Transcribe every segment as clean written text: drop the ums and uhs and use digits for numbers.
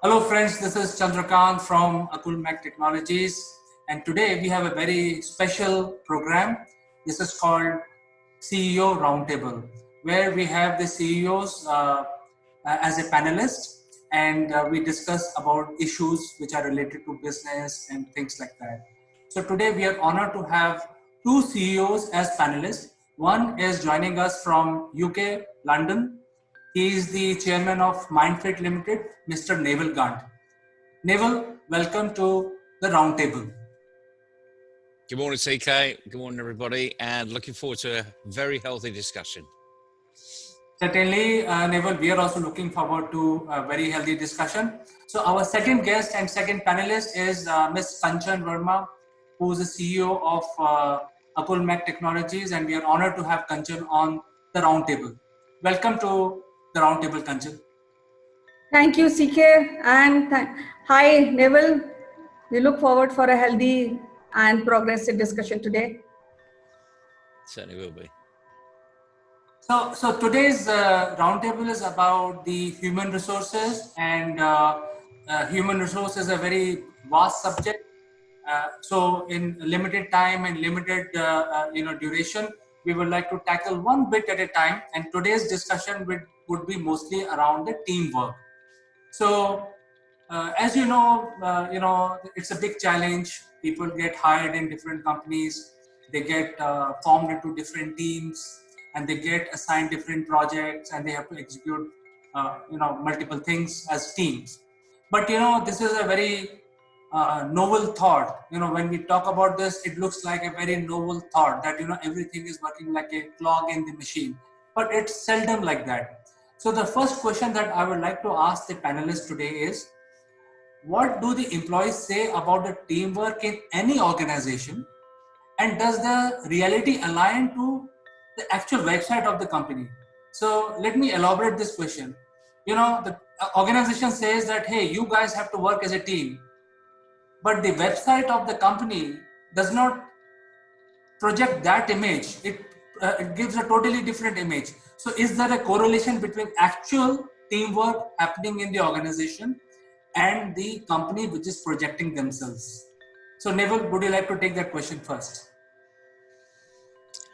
Hello friends, this is Chandrakant from Mac Technologies, and today we have a very special program. This is called CEO Roundtable, where we have the CEOs as a panelist, and we discuss about issues which are related to business and things like that. So today we are honored to have two CEOs as panelists. One is joining us from UK, London. He is the chairman of MindFit Limited, Mr. Naval Gant. Naval, welcome to the roundtable. Good morning, CK. Good morning, everybody, and looking forward to a very healthy discussion. Certainly, Naval, we are also looking forward to a very healthy discussion. So our second guest and second panelist is Ms. Kanchan Verma, who is the CEO of Mac Technologies, and we are honored to have Kanchan on the roundtable. Welcome to the roundtable, Kanchan. Thank you, CK, and hi, Neville. We look forward for a healthy and progressive discussion today. Certainly will be. So today's roundtable is about the human resources, and human resources is a very vast subject. So in limited time and limited duration, we would like to tackle one bit at a time. And today's discussion would be mostly around the teamwork. So as you know, it's a big challenge. People get hired in different companies. They get formed into different teams, and they get assigned different projects, and they have to execute, multiple things as teams. But this is a very novel thought. When we talk about this, it looks like a very novel thought that everything is working like a clog in the machine. But it's seldom like that. So the first question that I would like to ask the panelists today is, what do the employees say about the teamwork in any organization, and does the reality align to the actual website of the company? So let me elaborate this question. The organization says that, hey, you guys have to work as a team, but the website of the company does not project that image. It gives a totally different image. So is there a correlation between actual teamwork happening in the organization and the company which is projecting themselves? So Neville, would you like to take that question first?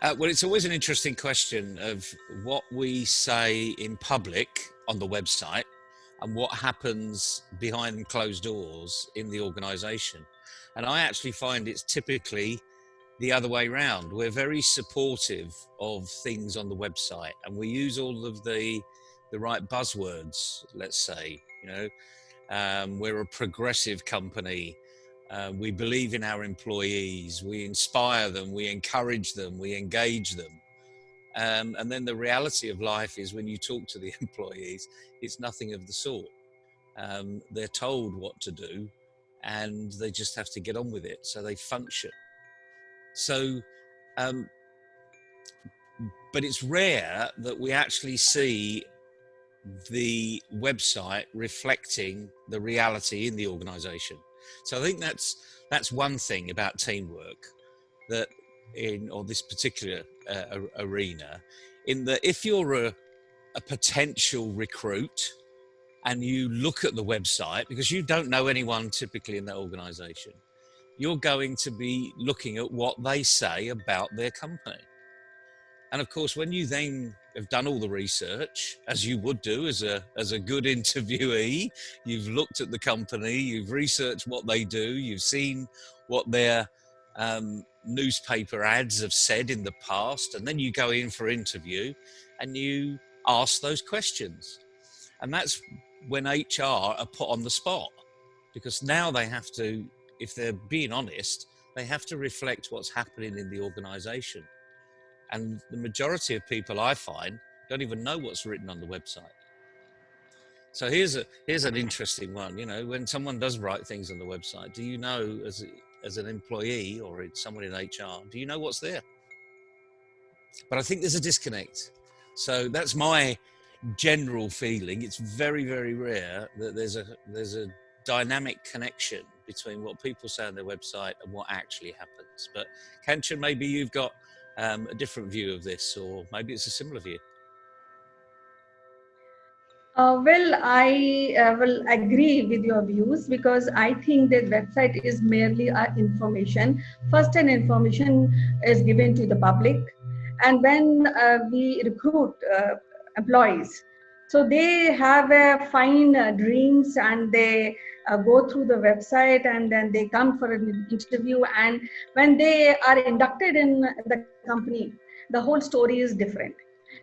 Well, it's always an interesting question of what we say in public on the website and what happens behind closed doors in the organisation. And I actually find it's typically the other way around. We're very supportive of things on the website, and we use all of the right buzzwords, let's say. We're a progressive company. We believe in our employees. We inspire them. We encourage them. We engage them. And then the reality of life is, when you talk to the employees, it's nothing of the sort. They're told what to do, and they just have to get on with it. So they function. So, but it's rare that we actually see the website reflecting the reality in the organization. So I think that's one thing about teamwork, that or this particular arena, in that if you're a potential recruit and you look at the website, because you don't know anyone typically in that organization, you're going to be looking at what they say about their company. And of course, when you then have done all the research, as you would do as a good interviewee, you've looked at the company, you've researched what they do, you've seen what their newspaper ads have said in the past, and then you go in for interview and you ask those questions. And that's when HR are put on the spot, because now they have to, if they're being honest, they have to reflect what's happening in the organization. And the majority of people, I find, don't even know what's written on the website. So here's an interesting one. When someone does write things on the website, do you know, as an employee or someone in HR, do you know what's there? But I think there's a disconnect. So that's my general feeling. It's very, very rare that there's a dynamic connection between what people say on their website and what actually happens. But Kanchan, maybe you've got a different view of this, or maybe it's a similar view. Well, I will agree with your views because I think that website is merely information. First, an information is given to the public, and when we recruit employees, so they have fine dreams and they go through the website and then they come for an interview. And when they are inducted in the company, the whole story is different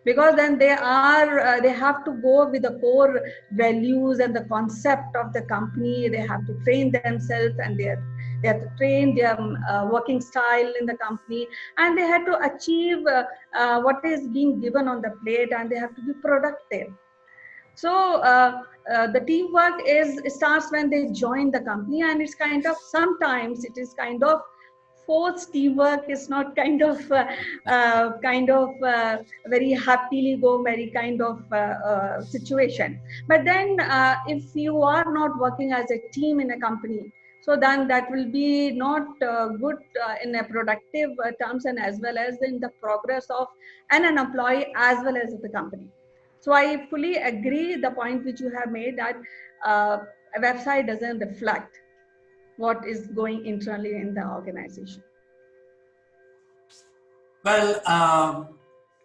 because then they have to go with the core values and the concept of the company. They have to train themselves and they have to train their working style in the company, and they have to achieve what is being given on the plate, and they have to be productive. So the teamwork is starts when they join the company, and it's kind of sometimes it is kind of forced teamwork. Is not kind of very happily go merry kind of situation. But then if you are not working as a team in a company, so then that will be not good in a productive terms, and as well as in the progress of an employee as well as the company. So I fully agree the point which you have made that a website doesn't reflect what is going internally in the organization. Well,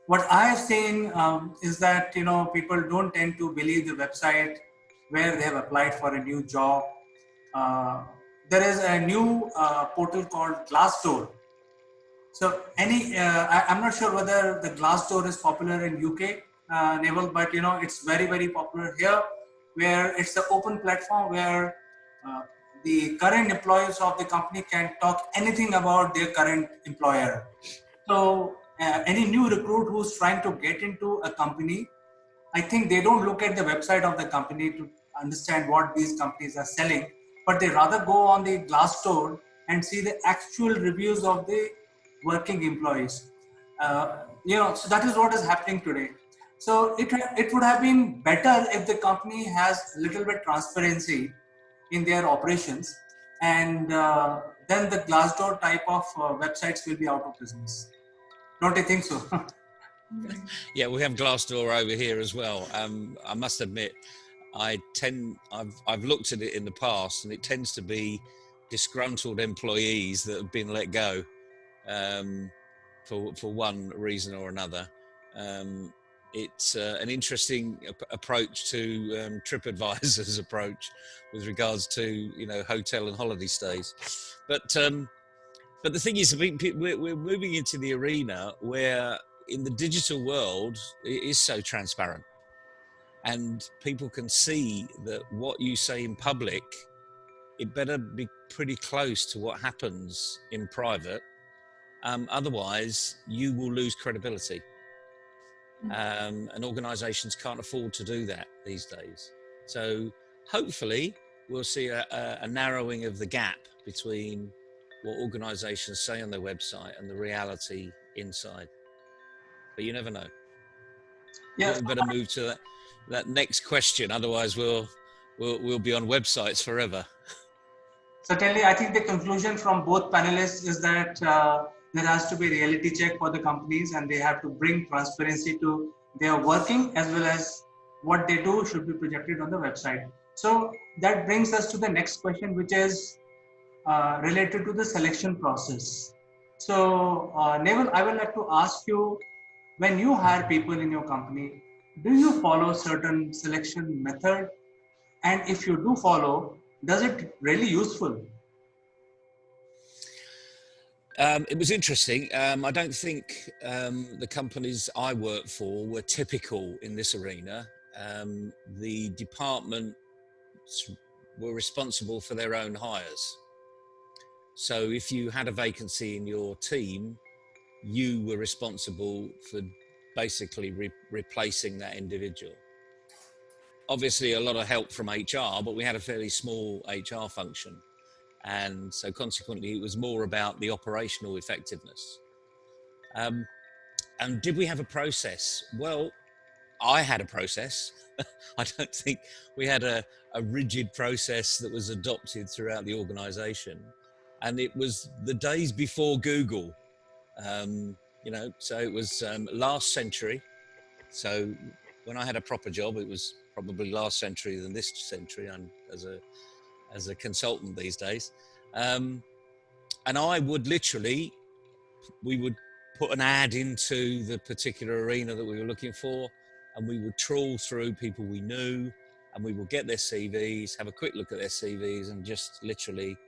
what I have seen is that people don't tend to believe the website where they have applied for a new job. Uh, there is a new portal called Glassdoor. So I'm not sure whether the Glassdoor is popular in UK, Naval, but it's very very popular here, where it's an open platform where uh, the current employees of the company can talk anything about their current employer. So any new recruit who's trying to get into a company, I think they don't look at the website of the company to understand what these companies are selling, but they rather go on the Glassdoor and see the actual reviews of the working employees. So that is what is happening today. So it would have been better if the company has a little bit transparency in their operations, and then the Glassdoor type of websites will be out of business. Don't you think so? Yeah, we have Glassdoor over here as well. I must admit, I've looked at it in the past, and it tends to be disgruntled employees that have been let go for one reason or another. It's an interesting approach to TripAdvisor's approach with regards to hotel and holiday stays, but the thing is, we're moving into the arena where in the digital world it is so transparent, and people can see that what you say in public, it better be pretty close to what happens in private. Otherwise, you will lose credibility. And organisations can't afford to do that these days. So hopefully we'll see a narrowing of the gap between what organisations say on their website and the reality inside. But you never know. I think we better move to that next question. Otherwise, we'll be on websites forever. Certainly, I think the conclusion from both panelists is that there has to be reality check for the companies, and they have to bring transparency to their working as well as what they do should be projected on the website. So that brings us to the next question, which is related to the selection process. So, Naval, I would like to ask you, when you hire people in your company, do you follow certain selection method? And if you do follow, does it really useful? It was interesting. I don't think the companies I worked for were typical in this arena. The departments were responsible for their own hires. So if you had a vacancy in your team, you were responsible for basically replacing that individual. Obviously, a lot of help from HR, but we had a fairly small HR function. And so consequently, it was more about the operational effectiveness. And did we have a process? Well, I had a process. I don't think we had a rigid process that was adopted throughout the organization. And it was the days before Google, so it was last century. So when I had a proper job, it was probably last century than this century. I'm as a consultant these days. And I would literally, we would put an ad into the particular arena that we were looking for, and we would trawl through people we knew, and we would get their CVs, have a quick look at their CVs, and just literally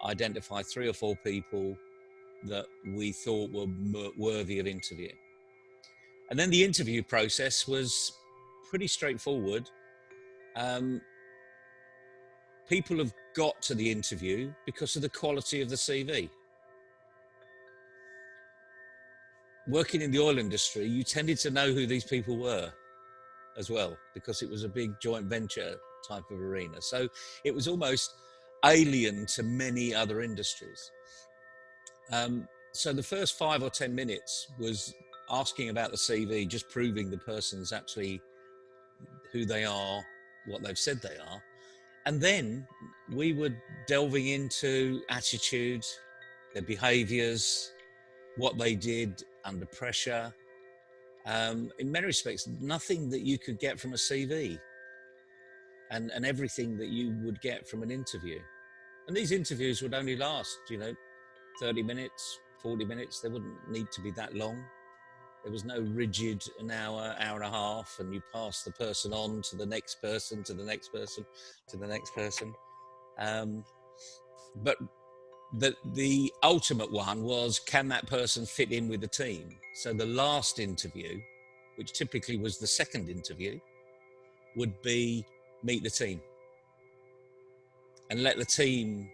identify 3 or 4 people that we thought were worthy of interviewing. And then the interview process was pretty straightforward. People have got to the interview because of the quality of the CV. Working in the oil industry, you tended to know who these people were as well, because it was a big joint venture type of arena. So it was almost alien to many other industries. So the first 5 or 10 minutes was asking about the CV, just proving the person's actually who they are, what they've said they are. And then we were delving into attitude, their behaviors, what they did under pressure. In many respects, nothing that you could get from a CV, and everything that you would get from an interview. And these interviews would only last, 30 minutes, 40 minutes. They wouldn't need to be that long. There was no rigid an hour, hour and a half, and you pass the person on to the next person, to the next person, to the next person. But the ultimate one was, can that person fit in with the team? So the last interview, which typically was the second interview, would be meet the team and let the team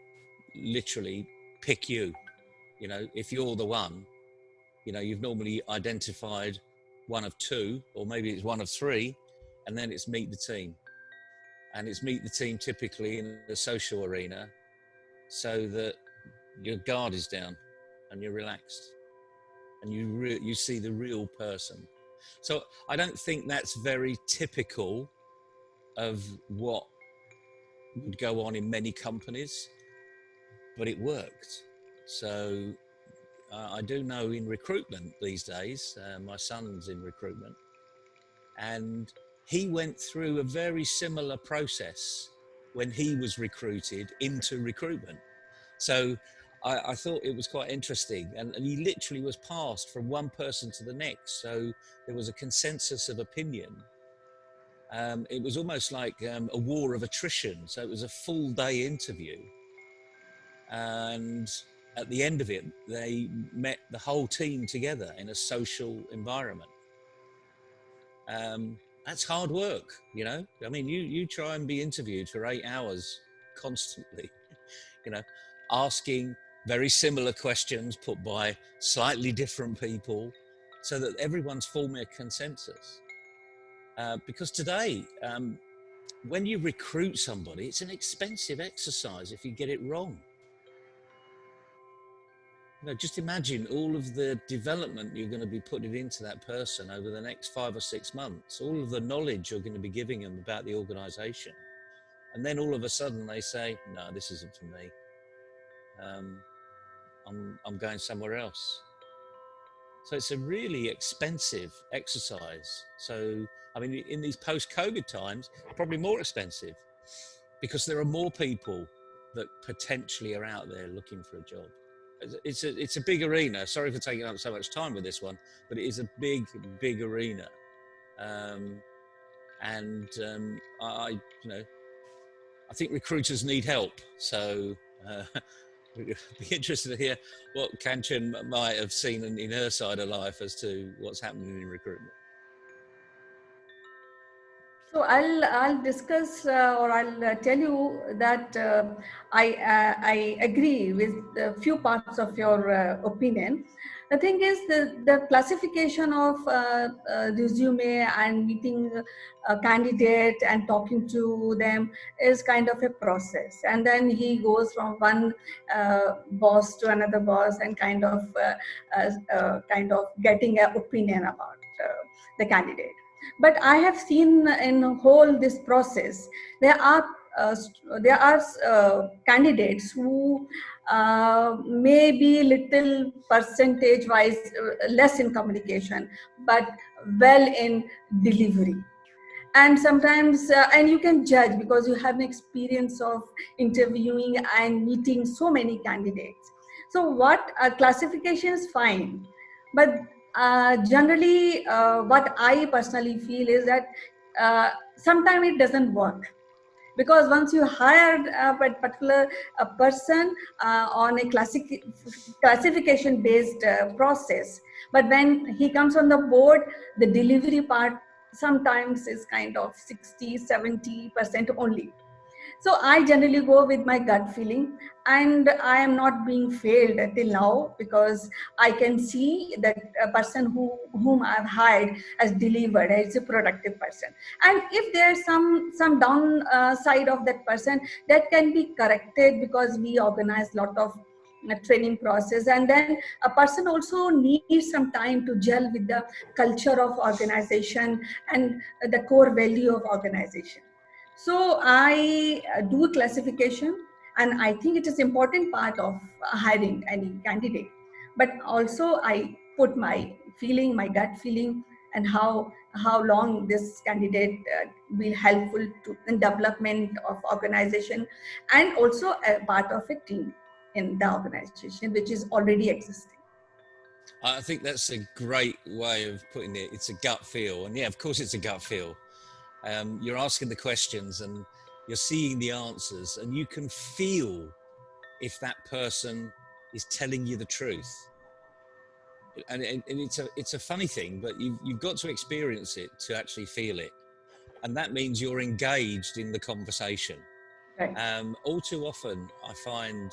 literally pick you. If you're the one, you've normally identified one of 2, or maybe it's one of 3, and then it's meet the team. And it's meet the team typically in a social arena, so that your guard is down and you're relaxed and you see the real person. So I don't think that's very typical of what would go on in many companies, but it worked. So I do know in recruitment these days, my son's in recruitment, and he went through a very similar process when he was recruited into recruitment. So I thought it was quite interesting, and he literally was passed from one person to the next. So there was a consensus of opinion. It was almost like a war of attrition. So it was a full day interview, and at the end of it, they met the whole team together in a social environment. That's hard work, I mean, you try and be interviewed for 8 hours constantly, asking very similar questions put by slightly different people, so that everyone's forming a consensus. Because today, when you recruit somebody, it's an expensive exercise if you get it wrong. Just imagine all of the development you're going to be putting into that person over the next 5 or 6 months, all of the knowledge you're going to be giving them about the organization. And then all of a sudden they say, no, this isn't for me. I'm going somewhere else. So it's a really expensive exercise. So, I mean, in these post-COVID times, probably more expensive, because there are more people that potentially are out there looking for a job. It's a big arena. Sorry for taking up so much time with this one, but it is a big arena. I think recruiters need help. So we'd be interested to hear what Kanchan might have seen in her side of life as to what's happening in recruitment. So I'll discuss or I'll tell you that I agree with a few parts of your opinion. The thing is the classification of resume and meeting a candidate and talking to them is kind of a process, and then he goes from one boss to another boss and kind of getting an opinion about the candidate. But I have seen in whole this process, there are candidates who may be little percentage wise less in communication, but well in delivery. and sometimes and you can judge because you have an experience of interviewing and meeting so many candidates. So what classification is fine, but generally what I personally feel is that sometimes it doesn't work, because once you hire a particular person on a classification based process, but when he comes on the board, the delivery part sometimes is kind of 60-70% only. So I generally go with my gut feeling, and I am not being failed till now, because I can see that a person whom I've hired has delivered, is a productive person. And if there's some downside of that person, that can be corrected, because we organize a lot of training process, and then a person also needs some time to gel with the culture of organization and the core value of organization. So I do classification, and I think it is important part of hiring any candidate. But also I put my feeling, my gut feeling, and how long this candidate will helpful to in development of organization, and also a part of a team in the organization which is already existing. I think that's a great way of putting it. It's a gut feel. And yeah, of course, it's a gut feel. You're asking the questions and you're seeing the answers, and you can feel if that person is telling you the truth. And it's a funny thing, but you've got to experience it to actually feel it. And that means you're engaged in the conversation. Right. All too often, I find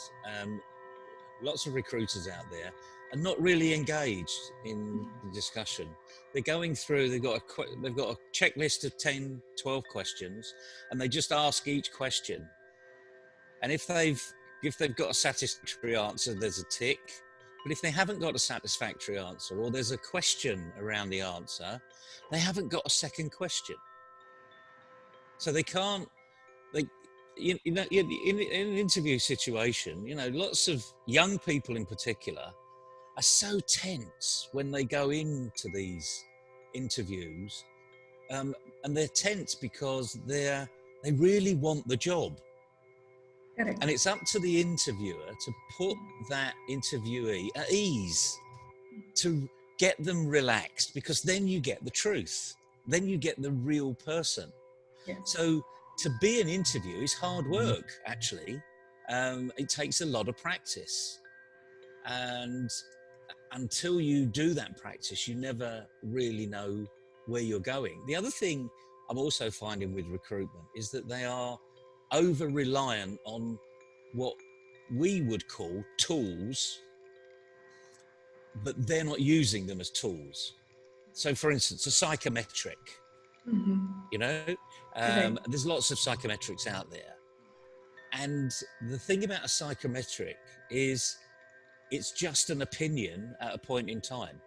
lots of recruiters out there are not really engaged in the discussion. They're going through, they've got a checklist of 10, 12 questions, and they just ask each question. And if they've got a satisfactory answer, there's a tick. But if they haven't got a satisfactory answer, or there's a question around the answer, they haven't got a second question. So they can't, in an interview situation, lots of young people in particular are so tense when they go into these interviews, and they're tense because they really want the job. Correct. And it's up to the interviewer to put that interviewee at ease, to get them relaxed, because then you get the truth, then you get the real person. Yes. So to be an interview is hard work, actually. It takes a lot of practice, and until you do that practice, you never really know where you're going. The other thing I'm also finding with recruitment is that they are over reliant on what we would call tools, but they're not using them as tools. So for instance, a psychometric, Right. there's lots of psychometrics out there. And the thing about a psychometric is it's just an opinion at a point in time.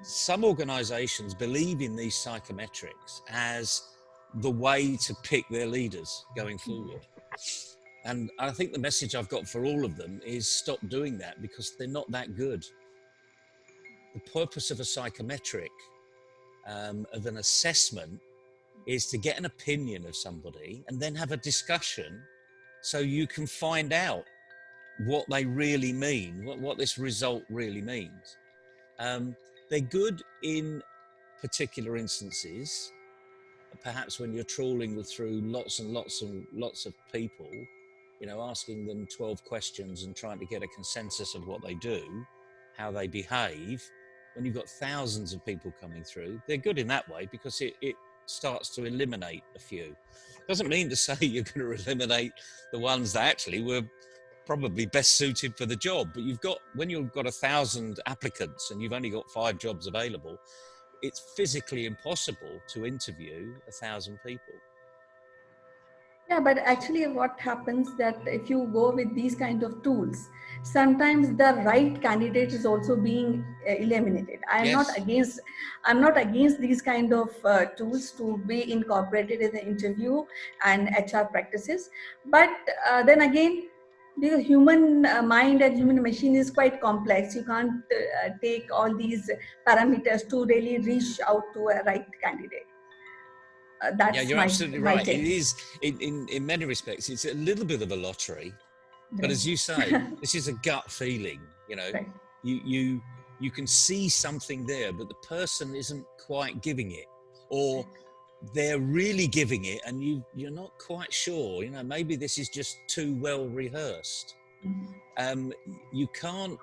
Some organizations believe in these psychometrics as the way to pick their leaders going forward. And I think the message I've got for all of them is stop doing that, because they're not that good. The purpose of a psychometric, of an assessment, is to get an opinion of somebody and then have a discussion so you can find out what they really mean, what this result really means. They're good in particular instances, perhaps when you're trawling through lots and lots and lots of people, asking them 12 questions and trying to get a consensus of what they do, how they behave. When you've got thousands of people coming through, they're good in that way, because it starts to eliminate a few. Doesn't mean to say you're going to eliminate the ones that actually were probably best suited for the job, but when you've got 1,000 applicants and you've only got 5 jobs available, it's physically impossible to interview 1,000 people. Yeah, but actually what happens that if you go with these kind of tools, sometimes the right candidate is also being eliminated. I'm not against these kind of tools to be incorporated in the interview and HR practices. But then again, the human mind and human machine is quite complex. You can't take all these parameters to really reach out to a right candidate. Yeah, That's you're absolutely my right. It take. is, in many respects, it's a little bit of a lottery. But Right. as you say, this is a gut feeling. You know, Right. you can see something there, but the person isn't quite giving it, or they're really giving it, and you're not quite sure. You know, maybe this is just too well rehearsed. Mhm. Um, you can't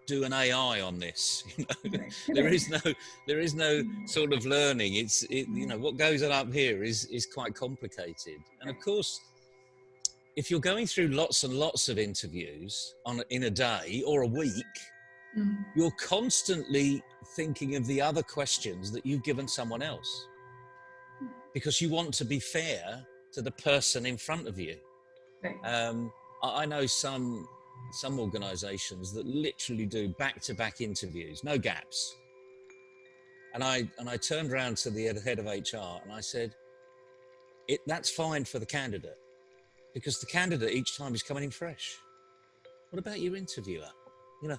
do an AI on this. You know, Right. there Right. is no sort of learning. You know, what goes on up here is quite complicated, and of course, if you're going through lots and lots of interviews in a day or a week, Mm. you're constantly thinking of the other questions that you've given someone else because you want to be fair to the person in front of you. Right. I know some organisations that literally do back-to-back interviews, no gaps. And I turned around to the head of HR and I said, that's fine for the candidate because the candidate each time is coming in fresh. What about your interviewer? You know,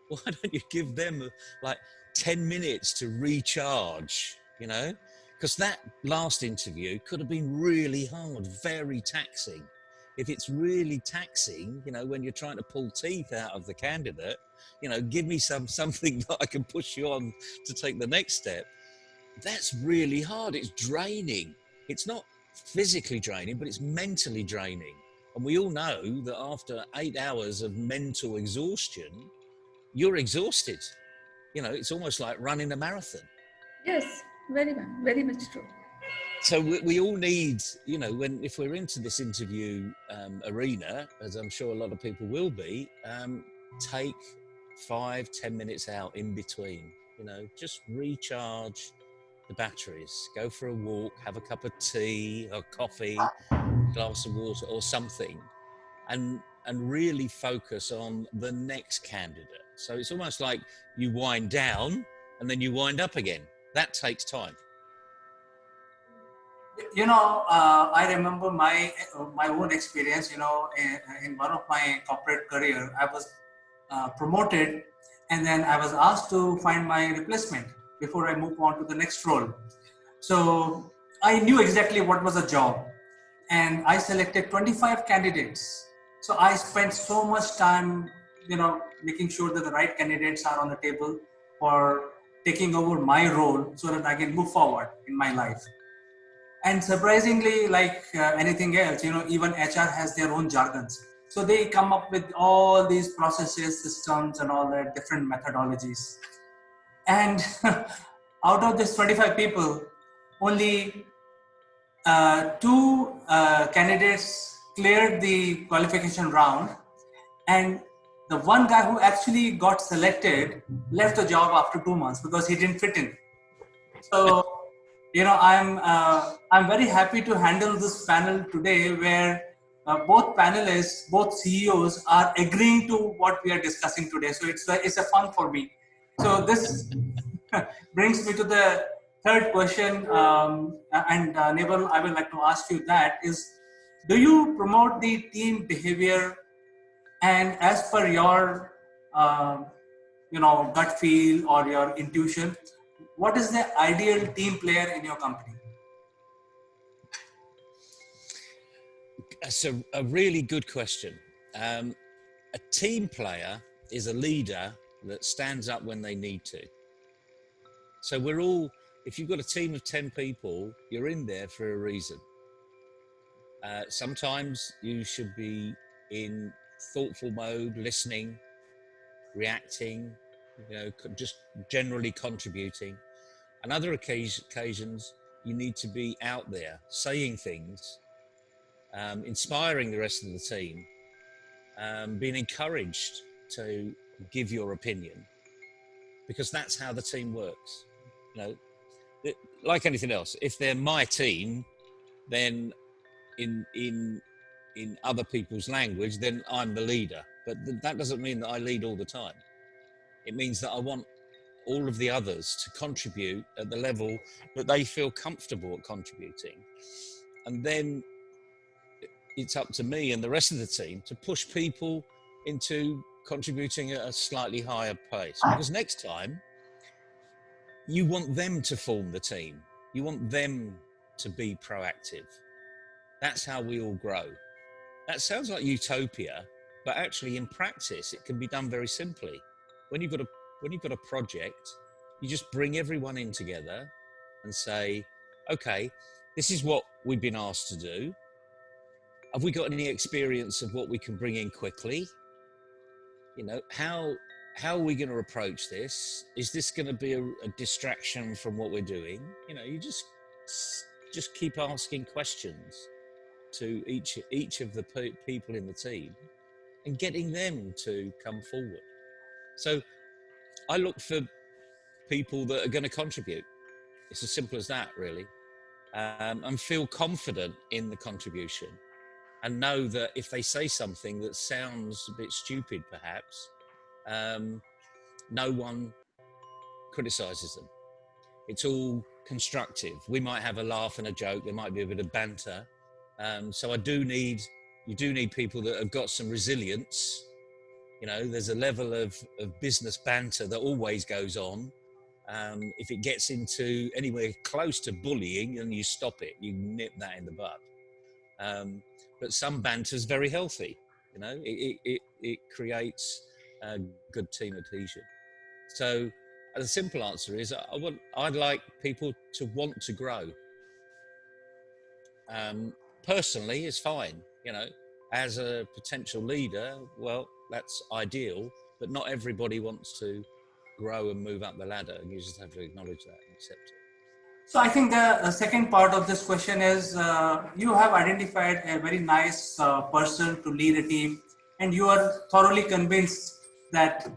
why don't you give them like 10 minutes to recharge, you know? Because that last interview could have been really hard, very taxing. If it's really taxing, you know, when you're trying to pull teeth out of the candidate, you know, give me something that I can push you on to take the next step. That's really hard. It's draining. It's not physically draining, but it's mentally draining. And we all know that after 8 hours of mental exhaustion, you're exhausted. You know, it's almost like running a marathon. Yes. Very much true. So we all need, you know, if we're into this interview arena, as I'm sure a lot of people will be, take 5-10 minutes out in between. You know, just recharge the batteries. Go for a walk, have a cup of tea or coffee, glass of water or something, and really focus on the next candidate. So it's almost like you wind down and then you wind up again. That takes time. You know, I remember my own experience. You know, in one of my corporate career, I was promoted, and then I was asked to find my replacement before I move on to the next role. So I knew exactly what was the job, and I selected 25 candidates. So I spent so much time, you know, making sure that the right candidates are on the table for taking over my role so that I can move forward in my life. And surprisingly, like anything else, you know, even HR has their own jargons. So they come up with all these processes, systems, and all that different methodologies. And out of this 25 people, only two candidates cleared the qualification round, and the one guy who actually got selected left the job after 2 months because he didn't fit in. So, you know, I'm very happy to handle this panel today, where both panelists, both CEOs, are agreeing to what we are discussing today. So it's a fun for me. So this brings me to the third question, and Naval, I would like to ask you that is, do you promote the team behavior, and as per your you know, gut feel or your intuition, what is the ideal team player in your company? That's a really good question. A team player is a leader that stands up when they need to. So we're all, if you've got a team of 10 people, you're in there for a reason. Sometimes you should be in thoughtful mode, listening, reacting, you know, just generally contributing. On other occasions, you need to be out there saying things, inspiring the rest of the team, being encouraged to give your opinion, because that's how the team works. You know, like anything else, if they're my team, then in other people's language, then I'm the leader. But that doesn't mean that I lead all the time. It means that I want all of the others to contribute at the level that they feel comfortable at contributing. And then it's up to me and the rest of the team to push people into contributing at a slightly higher pace. Because next time, you want them to form the team. You want them to be proactive. That's how we all grow. That sounds like utopia, but actually in practice, it can be done very simply. When you've got a project, you just bring everyone in together and say, okay, this is what we've been asked to do. Have we got any experience of what we can bring in quickly? You know, how are we going to approach this? Is this going to be a distraction from what we're doing? You know, you just keep asking questions to each of the people in the team and getting them to come forward. So I look for people that are going to contribute. It's as simple as that, really, and feel confident in the contribution, and know that if they say something that sounds a bit stupid, perhaps, no one criticizes them. It's all constructive. We might have a laugh and a joke. There might be a bit of banter. So you do need people that have got some resilience. You know, there's a level of business banter that always goes on. If it gets into anywhere close to bullying, then you stop it. You nip that in the bud. But some banter is very healthy. You know, it creates a good team adhesion. So the simple answer is I'd like people to want to grow. Personally, it's fine. You know, as a potential leader, well, that's ideal, but not everybody wants to grow and move up the ladder, and you just have to acknowledge that and accept it. So I think the second part of this question is you have identified a very nice person to lead a team, and you are thoroughly convinced that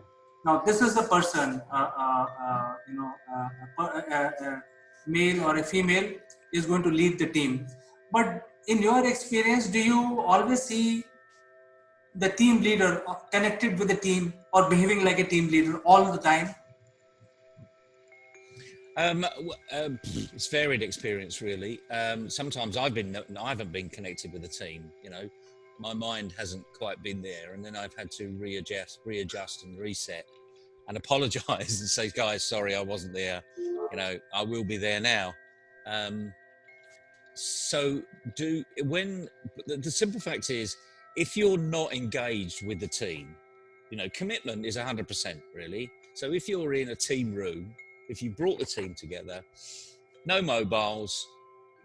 now this is the person, a male or a female is going to lead the team. But in your experience, do you always see the team leader connected with the team or behaving like a team leader all the time? It's varied experience, really. Sometimes I haven't been connected with the team. You know, my mind hasn't quite been there, and then I've had to readjust and reset, and apologise and say, guys, sorry, I wasn't there. You know, I will be there now. So the simple fact is, if you're not engaged with the team, you know, commitment is 100%, really. So if you're in a team room, if you brought the team together, no mobiles,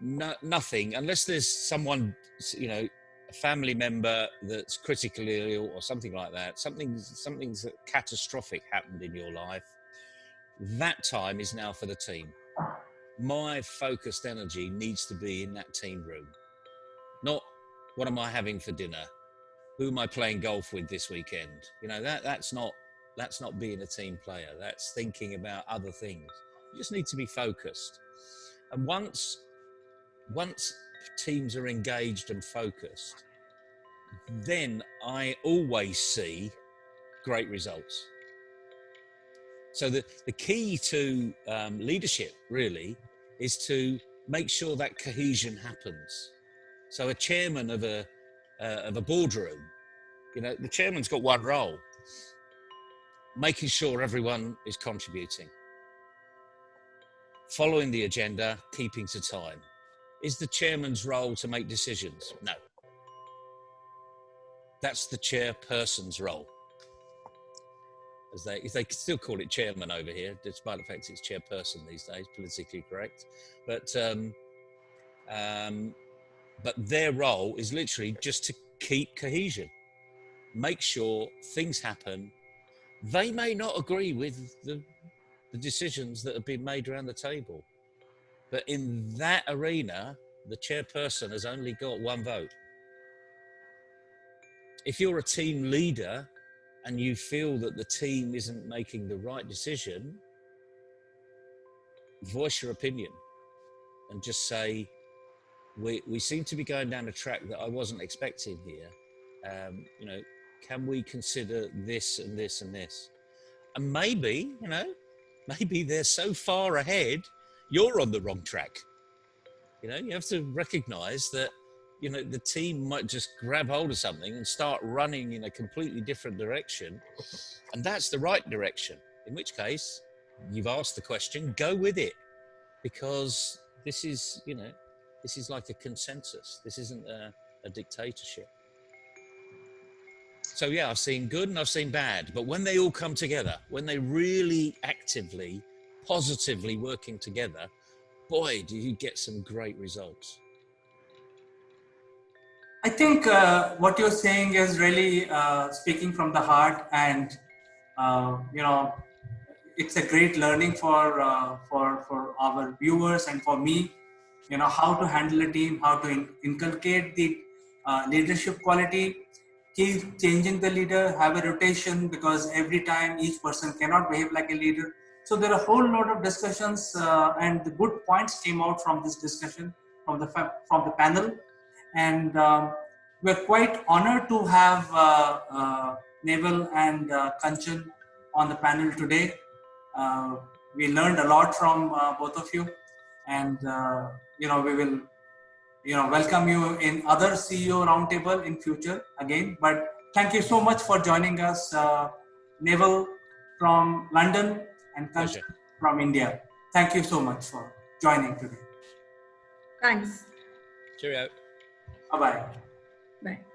nothing, unless there's someone, you know, a family member that's critically ill or something like that, something's catastrophic happened in your life, that time is now for the team. My focused energy needs to be in that team room, not what am I having for dinner, who am I playing golf with this weekend. You know, that's not being a team player. That's thinking about other things. You just need to be focused. And once teams are engaged and focused, then I always see great results. So the key to leadership really is to make sure that cohesion happens. So a chairman of a boardroom, you know, the chairman's got one role: making sure everyone is contributing, following the agenda, keeping to time. Is the chairman's role to make decisions? No. That's the chairperson's role. They still call it chairman over here, despite the fact it's chairperson these days, politically correct. But their role is literally just to keep cohesion, make sure things happen. They may not agree with the decisions that have been made around the table, but in that arena, the chairperson has only got one vote. If you're a team leader and you feel that the team isn't making the right decision, voice your opinion and just say, we seem to be going down a track that I wasn't expecting here. You know, can we consider this and this and this? And maybe, you know, maybe they're so far ahead, you're on the wrong track. You know, you have to recognize that, you know, the team might just grab hold of something and start running in a completely different direction. And that's the right direction. In which case, you've asked the question, go with it. Because this is, you know, this is like a consensus. This isn't a dictatorship. So yeah, I've seen good and I've seen bad, but when they all come together, when they really actively, positively working together, boy, do you get some great results. I think what you're saying is really speaking from the heart, and you know, it's a great learning for our viewers and for me. You know, how to handle a team, how to inculcate the leadership quality, keep changing the leader, have a rotation, because every time each person cannot behave like a leader. So there are a whole lot of discussions, and the good points came out from this discussion from the panel. And we're quite honored to have Naval and Kanchan on the panel today. We learned a lot from both of you, and you know, we will, you know, welcome you in other CEO roundtable in future again. But thank you so much for joining us, Naval from London and Kanchan from India. Thank you so much for joining today. Thanks. Cheerio. Bye bye. Bye.